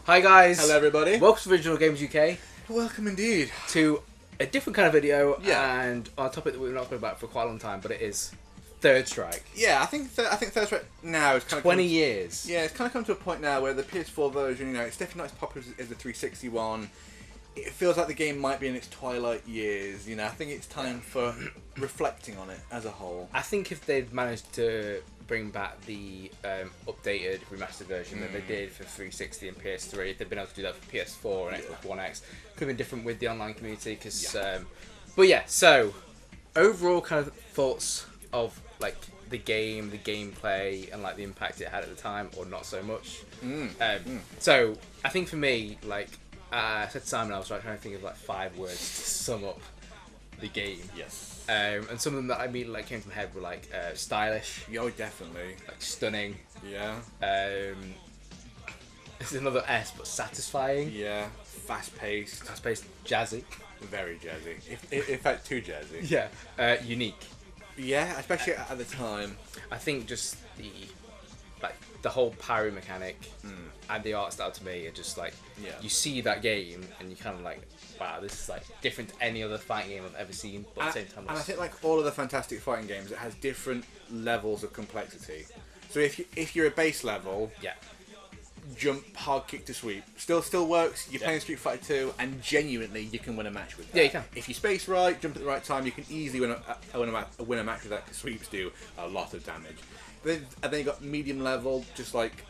Hi guys. Hello everybody. Welcome to Original Games UK. Welcome indeed. To a different kind of video, Yeah. and on a topic that we've not spoken about for quite a long time, but it is Third Strike. Yeah, I think Third Strike now is kind of 20 years. Yeah, it's kind of come to a point now where the PS4 version, it's definitely not as popular as the 360 one. It feels like the game might be in its twilight years. I think it's time for reflecting on it as a whole. I think if they'd managed to bring back the updated remastered version that they did for 360 and PS3, if they'd been able to do that for PS4 and Xbox One X, could have been different with the online community. So overall kind of thoughts of like the game, the gameplay, and like the impact it had at the time, or not so much. So I think for me, like I said to Simon, I was trying to think of like 5 words to sum up the game. Yes. And some of them that I immediately came to my head were like stylish. Oh, definitely. Like stunning. Yeah. It's another S, but satisfying. Yeah. Fast-paced. Fast-paced, jazzy. Very jazzy. In fact, too jazzy. Yeah. Unique. Yeah, especially at the time. I think just the whole parry mechanic and the art style to me are just like, you see that game and you kind of like, wow, this is like different to any other fighting game I've ever seen, but at the same time and I think like all of the fantastic fighting games, it has different levels of complexity. So if you're a base level, jump, hard kick to sweep, still works. You're playing Street Fighter 2 and genuinely you can win a match with that. Yeah, you can. If you space right, jump at the right time, you can easily win a match with that, because sweeps do a lot of damage. And then you got medium level, just like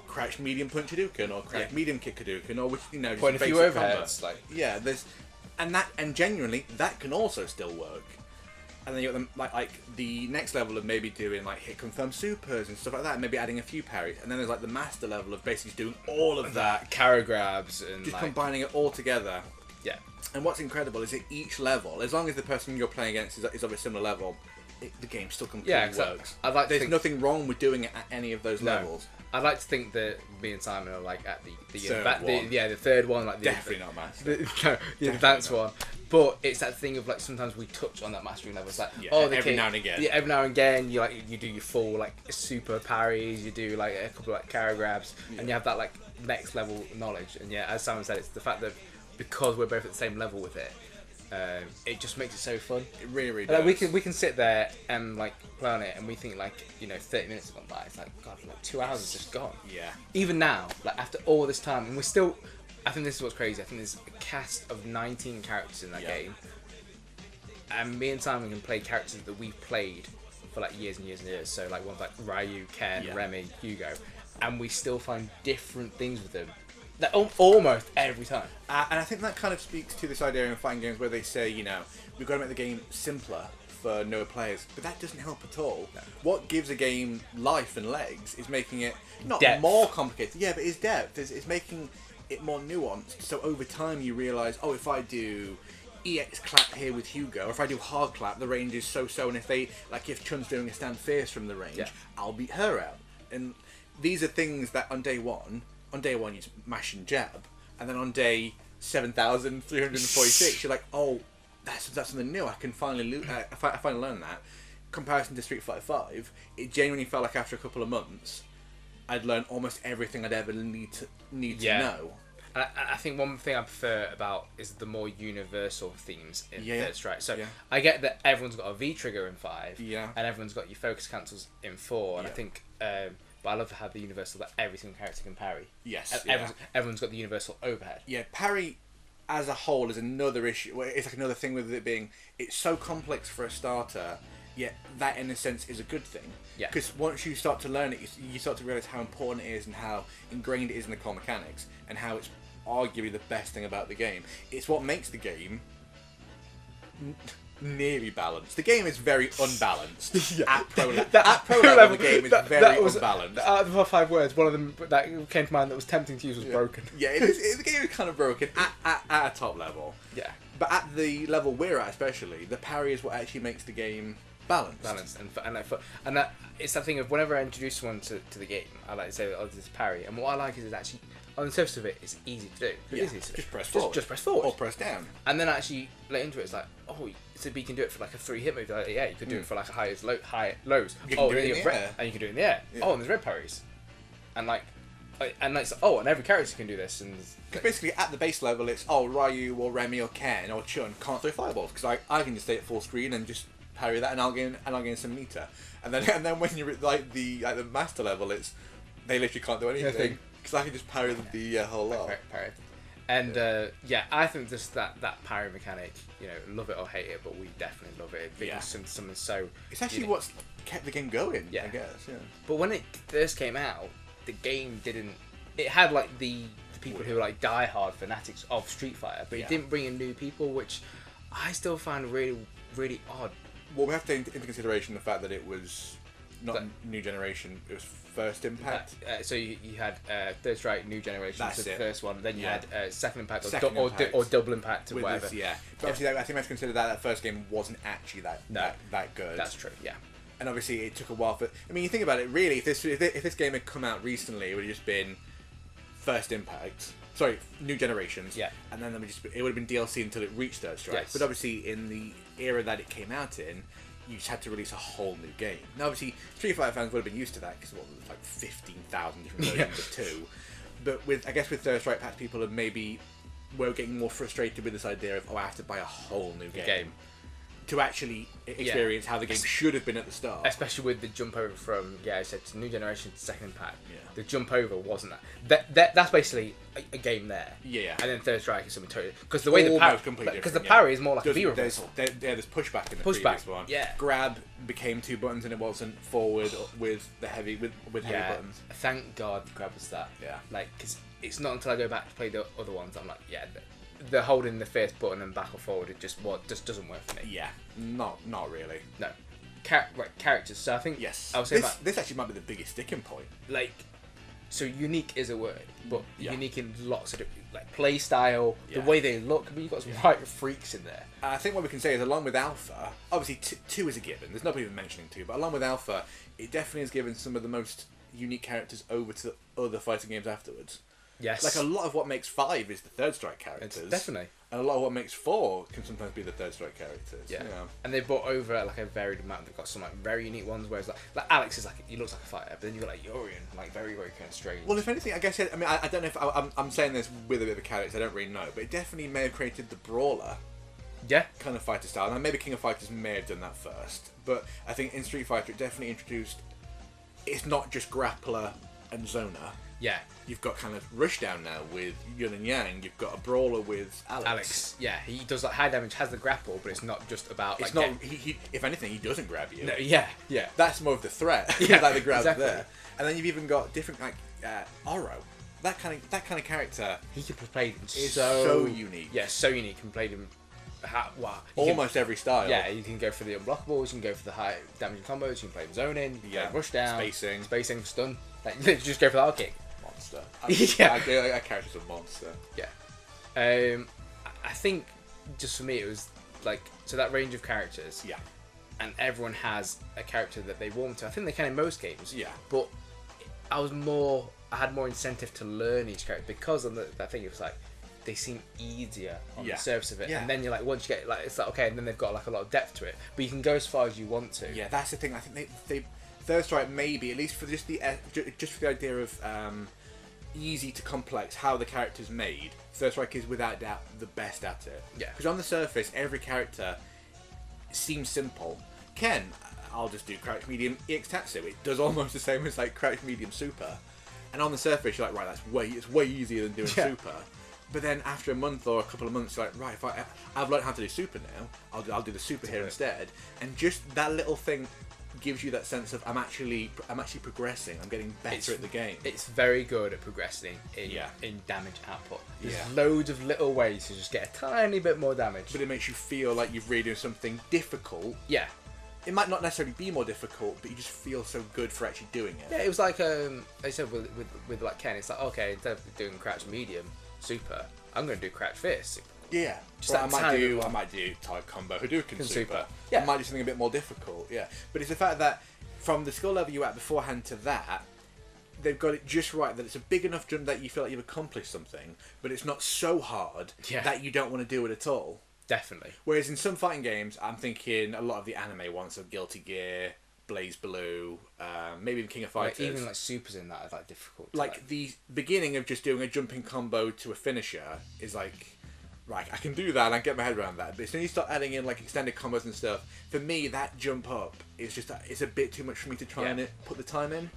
crouch medium punch Hadouken or crouch medium kick Hadouken, or just point a few overheads, combo. And genuinely that can also still work. And then you got them like the next level of maybe doing like hit confirm supers and stuff like that, and maybe adding a few parries. And then there's like the master level of basically doing all of that, carry grabs, and just combining it all together. Yeah. And what's incredible is at each level, as long as the person you're playing against is of a similar level, the game still completely works. There's nothing wrong with doing it at any of those levels. I'd like to think that me and Simon are like at the third one, like definitely not master. The advanced one. But it's that thing of like sometimes we touch on that mastering level. It's like every now and again. Yeah, every now and again you do your full like super parries, you do like a couple of like carry grabs, and you have that like next level knowledge. And as Simon said, it's the fact that because we're both at the same level with it. It just makes it so fun. It really does. Like, we can sit there and like play on it, and we think like 30 minutes have gone by. It's like God, like 2 hours is just gone. Yeah. Even now, like after all this time, and we're still. I think this is what's crazy. I think there's a cast of 19 characters in that game, and me and Simon can play characters that we've played for like years and years and years. So like ones like Ryu, Ken, Remy, Hugo, and we still find different things with them. Almost every time. And I think that kind of speaks to this idea in fighting games where they say, we've got to make the game simpler for newer players. But that doesn't help at all. No. What gives a game life and legs is making it not depth. More complicated. Yeah, but it's depth. It's making it more nuanced. So over time you realise, if I do EX clap here with Hugo, or if I do hard clap, the range is so-so. And if Chun's doing a stand fierce from the range, I'll beat her out. And these are things that on day one you mash and jab, and then on day 7,346 you're like, that's something new. I can finally I finally learn that. Comparison to Street Fighter 5, it genuinely felt like after a couple of months I'd learned almost everything I'd ever need to know. I think one thing I prefer about is the more universal themes in Third Strike. So I get that everyone's got a V trigger in 5, and everyone's got your focus cancels in 4, and I think. But I love to have the universal that every single character can parry. Yes. Everyone's got the universal overhead. Yeah, parry as a whole is another issue. It's like another thing with it being, it's so complex for a starter, yet that in a sense is a good thing. Yeah. Because once you start to learn it, you start to realise how important it is and how ingrained it is in the core mechanics, and how it's arguably the best thing about the game. It's what makes the game nearly balanced. The game is very unbalanced. At pro level, the game is very unbalanced. Out of the 5 words, one of them that came to mind that was tempting to use was broken. Yeah, the game is kind of broken at a top level. Yeah. But at the level we're at, especially, the parry is what actually makes the game balanced. And that it's that thing of whenever I introduce someone to the game, I like to say, this is parry. And what I like is it's actually, on the surface of it, it's easy to do. It is easy to do. Just press forward. Just press forward. Or press down. And then actually, let into it, it's like, so you can do it for like a 3-hit move. Like, you could do it for like a high lows. You can do it in the air. And you can do it in the air. Yeah. And there's red parries. And like, And like, oh, and every character can do this, and Because basically at the base level it's, oh, Ryu or Remy or Ken or Chun can't throw fireballs because I can just stay at full screen and just parry that and I'll gain some meter. And then when you're at like the master level, it's they literally can't do anything because I can just parry the whole lot. Parry. And I think just that parry mechanic, love it or hate it, but we definitely love it. It's something so. It's actually what's kept the game going. I guess. Yeah. But when it first came out, the game didn't. It had like the people who were like diehard fanatics of Street Fighter, but it didn't bring in new people, which I still find really, really odd. Well, we have to take into consideration the fact that it was not new generation; it was First Impact. So you had Third Strike, New Generation, That's the it. first one. Then you had Second Impact, Impact. Or Double Impact, or With whatever. this, but obviously, I think we have to consider that first game wasn't actually that good. That's true. Yeah. And obviously, it took a while for. I mean, you think about it. Really, if this game had come out recently, it would have just been First Impact. Sorry, New Generations. Yeah. And then it would have been DLC until it reached Third Strike. Yes. But obviously, in the era that it came out in, you just had to release a whole new game. Now, obviously, Street Fighter fans would have been used to that because there was like 15,000 different versions of 2. But with Third Strike, perhaps people have maybe were getting more frustrated with this idea of, I have to buy a whole new game. To actually experience how the game should have been at the start. Especially with the jump over from, I said, to New Generation to Second Impact. Yeah. The jump over wasn't that. That's basically a game there. Yeah. And then Third Strike is something totally. Because the way the parry is more like a V reversal. There's pushback in the previous one. Yeah. Grab became 2 buttons and it wasn't forward with the heavy heavy buttons. Thank God Grab was that. Yeah. Like, because it's not until I go back to play the other ones I'm like, the holding the first button and back or forward, it just doesn't work for me. Yeah. Not really. No. Characters. So I think yes. I was saying this actually might be the biggest sticking point. Like, so unique is a word, but unique in lots of different, like play style, the way they look. I mean, you've got some right freaks in there. I think what we can say is, along with Alpha, obviously 2 is a given. There's nobody even mentioning 2, but along with Alpha, it definitely has given some of the most unique characters over to other fighting games afterwards. Yes. Like, a lot of what makes 5 is the Third Strike characters. It's definitely. And a lot of what makes 4 can sometimes be the Third Strike characters. Yeah. And they brought over like a varied amount. They've got some like very unique ones, whereas like Alex is like, he looks like a fighter, but then you've got like Yorian, like very, very kind of strange. Well, if anything, I guess, I mean, I don't know if I'm saying this with a bit of a caveat, I don't really know, but it definitely may have created the brawler kind of fighter style. And maybe King of Fighters may have done that first, but I think in Street Fighter it definitely introduced, it's not just grappler and zoner. Yeah. You've got kind of Rushdown now with Yin and Yang. You've got a brawler with Alex. Yeah, he does like high damage, has the grapple, but it's not just about. It's like, not. He, if anything, he doesn't grab you. No, yeah. That's more of the threat. Yeah, like the grab exactly. there. And then you've even got different like Oro. That kind of character. He can play him so unique. Yeah, so unique. Can play him. Almost every style. Yeah, you can go for the unblockables. You can go for the high damage combos. You can play him zoning. Yeah. Rushdown. Spacing, stun. Like just go for the hard kick. Monster. That character's a monster. Yeah. I think just for me it was like, so that range of characters. Yeah. And everyone has a character that they warm to. I think they can in most games. Yeah. But I had more incentive to learn each character because on that thing it was like they seem easier on the surface of it. Yeah. And then you're like, once you get like, it's like okay, and then they've got like a lot of depth to it. But you can go as far as you want to. Yeah, that's the thing. I think they Third Strike maybe, at least for just the idea of easy to complex, how the character's made, Third Strike is without doubt the best at it. Yeah. Because on the surface, every character seems simple. Ken, I'll just do crouch medium EX Tatsu. It does almost the same as like crouch medium super. And on the surface, you're like, right, it's way easier than doing super. But then after a month or a couple of months, you're like, right, if I've learned how to do super now, I'll do the super here instead. And just that little thing gives you that sense of I'm actually progressing. I'm getting better at the game. It's very good at progressing in damage output. There's loads of little ways to just get a tiny bit more damage. But it makes you feel like you've really done something difficult. Yeah. It might not necessarily be more difficult, but you just feel so good for actually doing it. Yeah, it was like I said with like Ken, it's like, okay, instead of doing crouch medium super, I'm going to do crouch fierce super. Yeah, I might do type combo Hadouken super. Yeah, I might do something a bit more difficult. Yeah, but it's the fact that from the skill level you're at beforehand to that, they've got it just right. That it's a big enough jump that you feel like you've accomplished something, but it's not so hard that you don't want to do it at all. Definitely. Whereas in some fighting games, I'm thinking a lot of the anime ones, so Guilty Gear, Blaze Blue, maybe even King of Like, Fighters. even like supers in that is like difficult. Like the beginning of just doing a jumping combo to a finisher is like, right, I can do that and I get my head around that. But as soon as you start adding in like extended combos and stuff, for me that jump up is just it's a bit too much for me to try and put the time in.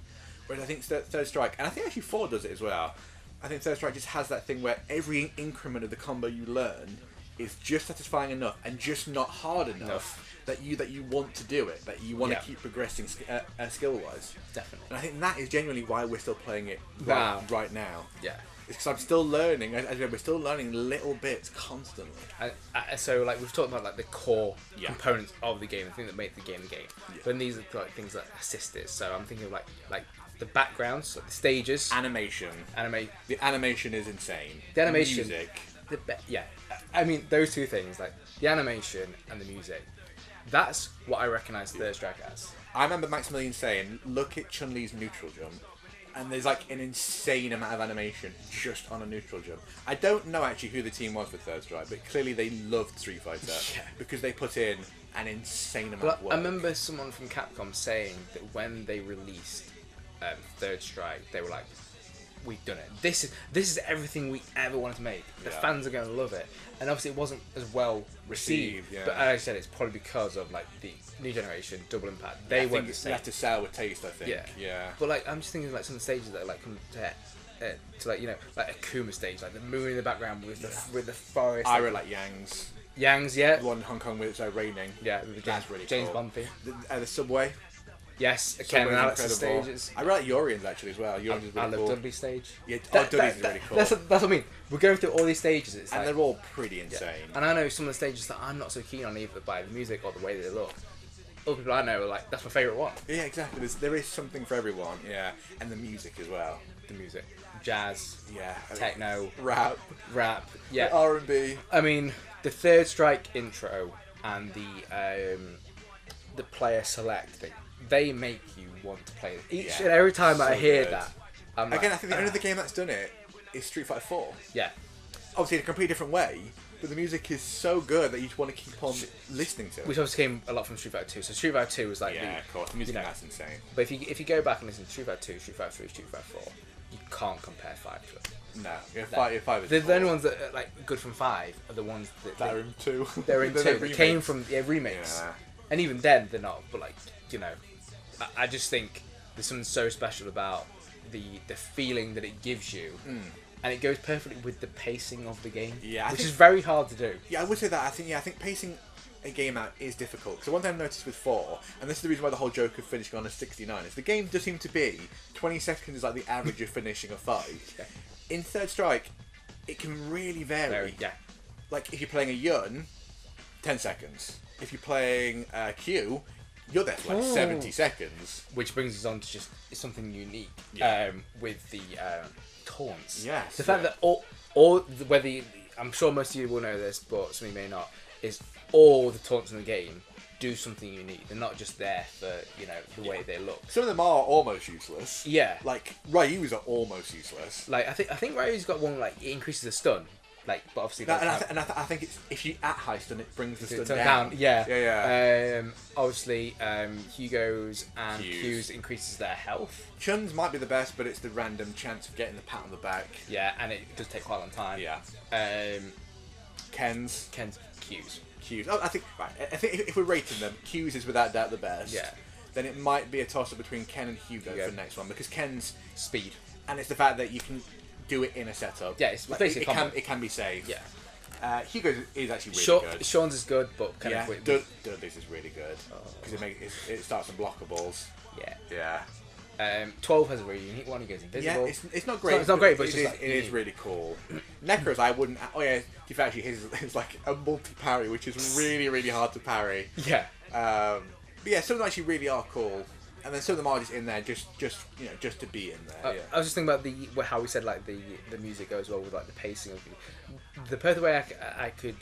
Whereas I think Third Strike, and I think actually 4 does it as well. I think Third Strike just has that thing where every increment of the combo you learn is just satisfying enough and just not hard enough. That you want to do it, that you want to keep progressing skill-wise. Definitely. And I think that is genuinely why we're still playing it right now. Yeah. It's because I'm still learning. As we're still learning little bits constantly. So like we've talked about like the core components of the game, the thing that make the game the game. Yeah. But then these are like things that assist it. So I'm thinking of like the backgrounds, like the stages, animation. The animation is insane. The animation, music. I mean those two things, like the animation and the music. That's what I recognise Third Strike as. I remember Maximilian saying, "Look at Chun-Li's neutral jump." And there's like an insane amount of animation just on a neutral jump. I don't know actually who the team was for Third Strike, but clearly they loved Street Fighter because they put in an insane amount of work. I remember someone from Capcom saying that when they released Third Strike, they were like, "We've done it. This is everything we ever wanted to make. The fans are going to love it." And obviously, it wasn't as well received. But as I said, it's probably because of like the new generation, Double Impact. They weren't the same. Left a sour taste, I think. Yeah. But like, I'm just thinking like some of the stages that like come to like like a Kuma stage, like the moon in the background with the forest. I really like Yang's. The one in Hong Kong with it's raining. Yeah, with the James Bond theme. The subway. Yes, Ken and Alex's stages. I really like Yorian's actually as well. I love Dudley's stage. Yeah, Dudley's is really cool. That's what I mean. We're going through all these stages. And they're all pretty insane. Yeah. And I know some of the stages that I'm not so keen on either by the music or the way they look. Other people I know are like, that's my favourite one. Yeah, exactly. There is something for everyone. Yeah, and the music as well. The music. Jazz. Yeah. Techno. Rap. Yeah. R&B. I mean, the Third Strike intro and the player select thing. They make you want to play it. Each and every time I hear that, I'm again, I think the only other game that's done it is Street Fighter 4. Yeah. Obviously in a completely different way, but the music is so good that you just want to keep on listening to it. Which obviously came a lot from Street Fighter 2. So Street Fighter 2 was like of course, the music that's insane. But if you go back and listen to Street Fighter 2, Street Fighter 3, Street Fighter 4, you can't compare 5 to it. No, 5 is the only ones that are like good from 5 are the ones that are in 2. They're in 2. They came from remakes. Yeah. And even then, they're not. But like, you know, I just think there's something so special about the feeling that it gives you, and it goes perfectly with the pacing of the game, which is very hard to do. Yeah, I would say that. I think pacing a game out is difficult. So one thing I've noticed with 4, and this is the reason why the whole joke of finishing on a 69 is the game does seem to be 20 seconds is like the average of finishing a fight. In Third Strike, it can really vary. Like if you're playing a Yun, 10 seconds. If you're playing Q, you're there for like 70 seconds. Which brings us on to just something unique with the taunts. Yes. The fact that I'm sure most of you will know this, but some of you may not, is all the taunts in the game do something unique. They're not just there for, the way they look. Some of them are almost useless. Yeah. Like, Ryu's are almost useless. Like, I think Ryu's got one, like, it increases the stun. Like, but obviously... I think it's, if you at high stun, it brings the stun down. Yeah. Obviously, Hugo's and Q's increases their health. Chun's might be the best, but it's the random chance of getting the pat on the back. Yeah, and it does take quite a long time. Yeah. Ken's Q's. Oh, I think if we're rating them, Q's is without doubt the best. Yeah. Then it might be a toss-up between Ken and Hugo for the next one, because Ken's speed, and it's the fact that you can do it in a setup. Yeah, it's basically it can be safe. Yeah. Hugo's is actually really good. Sean's is good, but Dudley's is really good because it starts unblockables. Yeah. 12 has a really unique one. He goes invisible. Yeah, it's not great. It's not great, but it is really cool. Necros, I wouldn't. Oh yeah, actually his like a multi parry, which is really really hard to parry. Yeah. But yeah, some of them actually really are cool, and then some of them are just in there just to be in there. I was just thinking about how we said like the music goes well with like the pacing of the perfect way I could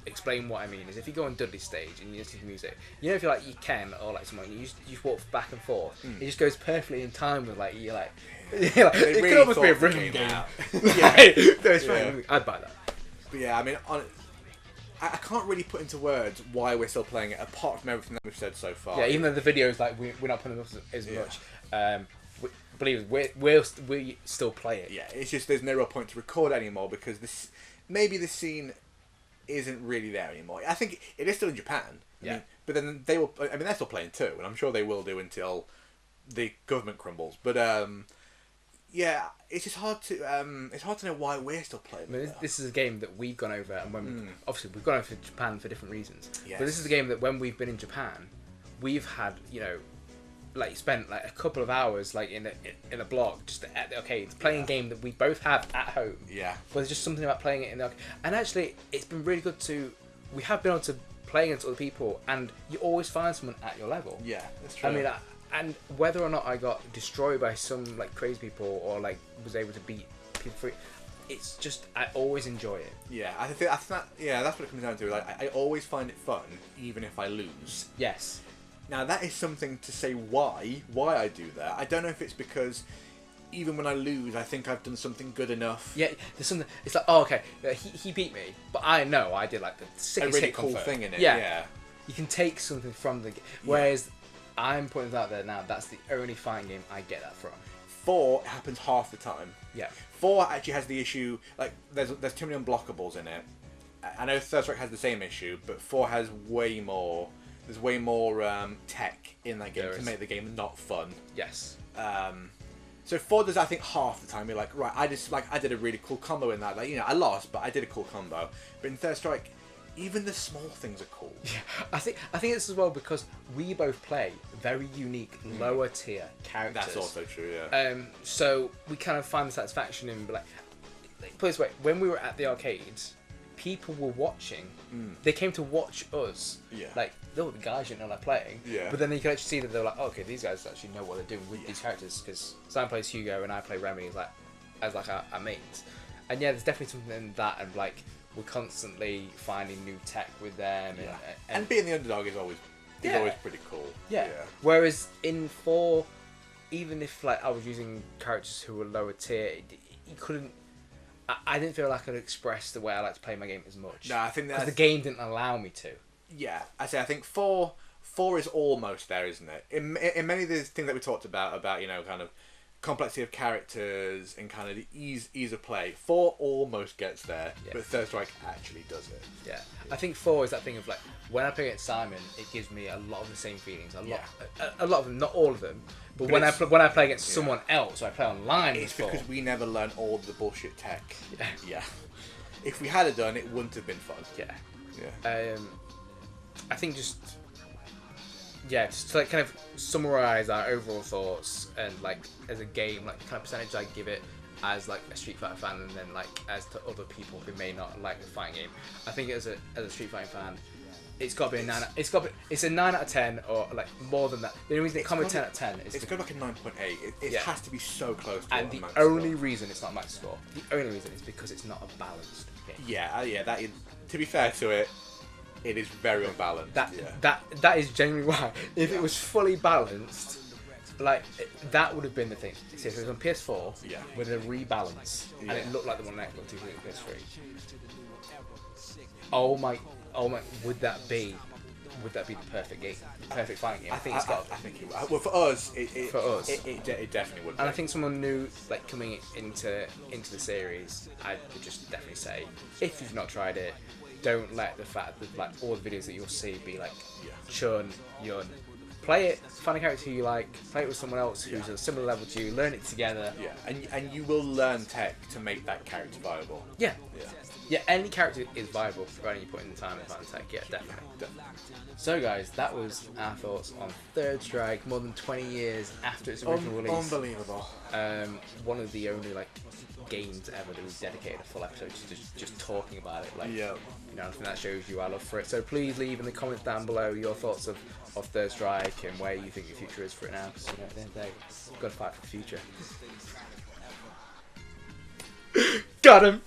explain what I mean is if you go on Dudley's stage and you listen to music, if you're like you can or like someone you just walk back and forth, it just goes perfectly in time with like you're like it really could almost be a rhythm game. I'd buy that. But yeah, I mean I can't really put into words why we're still playing it, apart from everything that we've said so far. Yeah, even though the videos like we're not putting up as much. Believe us, we still play it. Yeah, it's just there's no real point to record anymore because maybe this scene isn't really there anymore. I think it is still in Japan. I mean, but then they will. I mean, they're still playing too, and I'm sure they will do until the government crumbles. But yeah, it's just hard to know why we're still playing. I mean, this is a game that we've gone over, and when obviously we've gone over to Japan for different reasons. Yes. But this is a game that when we've been in Japan, we've had like spent like a couple of hours like in a block just at the arcades playing a game that we both have at home. Yeah. But there's just something about playing it in the arcade. And actually, it's been really good we have been able to play against other people, and you always find someone at your level. Yeah, that's true. I mean, and whether or not I got destroyed by some like crazy people or like was able to beat people free, it's just I always enjoy it. Yeah, I think that's what it comes down to. Like, I always find it fun, even if I lose. Yes. Now that is something to say why I do that. I don't know if it's because even when I lose, I think I've done something good enough. Yeah, there's something. It's like, oh, okay, he beat me, but I know I did like the sickest really hit cool comfort. thing in it. Yeah. Yeah. You can take something from the game. Whereas I'm putting it out there now. That's the only fighting game I get that from. 4 happens half the time. Yeah. 4 actually has the issue like there's too many unblockables in it. I know Third Strike has the same issue, but 4 has way more. There's way more tech in that game to make the game not fun. Yes. So 4 does, I think, half the time. You're like, right, I did a really cool combo in that. Like, I lost, but I did a cool combo. But in Third Strike, even the small things are cool. Yeah, I think it's as well because we both play very unique lower tier characters. That's also true. Yeah. So we kind of find the satisfaction in like put it this way, when we were at the arcades, people were watching. They came to watch us. Yeah. Like, the guys didn't know like playing. Yeah. But then you can actually see that they're like, oh, okay, these guys actually know what they're doing with these characters because Simon plays Hugo and I play Remy as our mates. And yeah, there's definitely something in that, and like we're constantly finding new tech with them. And being the underdog is always pretty cool. Yeah. Whereas in 4, even if like I was using characters who were lower tier, you couldn't. I didn't feel like I could express the way I like to play my game as much. No, I think because the game didn't allow me to. Yeah, I think 4 is almost there, isn't it? In many of the things that we talked about kind of complexity of characters and kind of the ease of play, 4 almost gets there, but Third Strike actually does it. Yeah, I think 4 is that thing of like when I play against Simon, it gives me a lot of the same feelings. A lot of them, not all of them. But when I play against someone else, or I play online, it's because we never learn all the bullshit tech. Yeah. Yeah. If we had done, it wouldn't have been fun. Yeah. Yeah. I think just to like kind of summarize our overall thoughts and like as a game, like kind of percentage I give it as like a Street Fighter fan, and then like as to other people who may not like the fighting game. I think as a Street Fighting fan, it's got to be a 9. It's a 9 out of 10 or like more than that. The only reason it comes with 10 out of 10 is it's got like a 9.8. It has to be so close to and the only reason it's not max score, the only reason is because it's not a balanced game. Yeah. That is, to be fair to it, it is very unbalanced. That is genuinely why. If it was fully balanced, like that would have been the thing. If it was on PS4 with a rebalance and it looked like the one on Xbox 360 PS3. Oh my, would that be the perfect game, the perfect fighting game? I think it's got. I think it would. Well, for us, it definitely would. And I think someone new, like coming into the series, I would just definitely say, if you've not tried it, don't let the fact that like all the videos that you'll see be like Chun, Yun. Play it, find a character who you like, play it with someone else who's at a similar level to you, learn it together. Yeah, and you will learn tech to make that character viable. Yeah, any character is viable providing you put in the time and find tech. Yeah, definitely. So guys, that was our thoughts on Third Strike more than 20 years after its original release. Unbelievable. One of the only like games ever that we've dedicated a full episode to just talking about it. Like, I think that shows you our love for it. So please leave in the comments down below your thoughts of Third Strike and where you think the future is for it now. Because at the end of the day, we've got to fight for the future. Got him!